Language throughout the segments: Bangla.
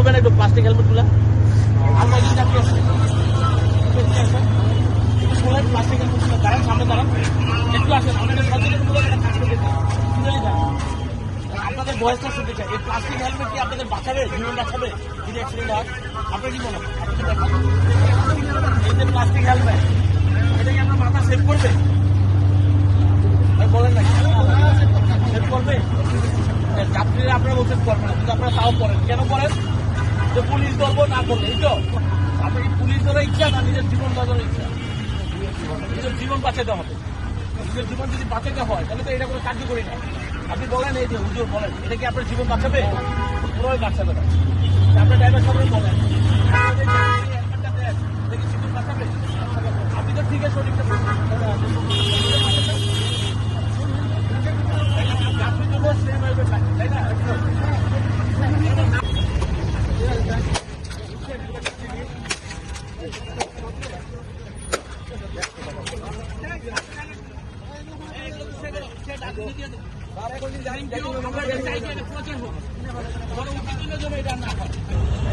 করবেন একটু প্লাস্টিক হেলমেটগুলো। আমরা যদি আপনি শোনেন প্লাস্টিক হেলমেটগুলো দাঁড়ান, সামনে দাঁড়ান, একটু আসেন, আমাদের সচেতনমূলক একটা কাজ করতে চাই। আপনাদের বয়সটা শুনতে চাই, এই প্লাস্টিক হেলমেট কি আপনাদের বাঁচাবে, জীবন বাঁচাবে যদি অ্যাক্সিডেন্ট হয়? আপনার কি মনে হয়? এই যে প্লাস্টিক হেলমেট, এটা কি আপনার মাথা সেভ করবে? বলেন না সেভ করবে? যাত্রীরা আপনারা বলছেন করবে না, কিন্তু আপনারা তাও করেন। কেন করেন? যে পুলিশ ধরবো না করলে, এই তো আপনার কি পুলিশ ধরার ইচ্ছা না নিজের জীবন বাঁচানোর ইচ্ছা? নিজের জীবন বাঁচাতে হবে। নিজের জীবন যদি বাঁচাতে হয় তাহলে তো এটা কোনো কার্যকরী না। আপনি বলেন, এই যে হুজুর বলেন, এটা কি আপনার জীবন বাঁচাবে? পুরোই বাঁচাবে না। আপনার ড্রাইভার সাহেব বলেন, এটা কি জীবন বাঁচাবে? আপনি তো ঠিক আছে, সঠিকটা যাত্রীর জন্য সেম হয়ে থাকে, তাই না?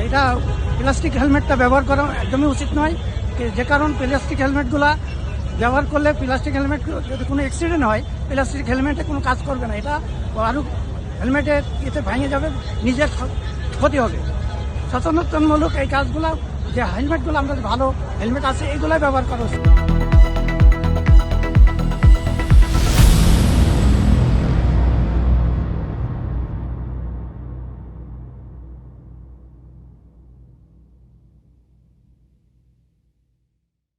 এটা প্লাস্টিক হেলমেটটা ব্যবহার করা একদমই উচিত নয়। যে কারণ প্লাস্টিক হেলমেটগুলা ব্যবহার করলে প্লাস্টিক হেলমেট যদি কোনো অ্যাক্সিডেন্ট হয়, প্লাস্টিক হেলমেটে কোনো কাজ করবে না। এটা আরও হেলমেটের ইয়েতে ভেঙে যাবে, নিজের ক্ষতি হবে। সচেতনতামূলক এই কাজগুলো, যে হেলমেটগুলো আমাদের ভালো হেলমেট আছে, এইগুলাই ব্যবহার করা উচিত।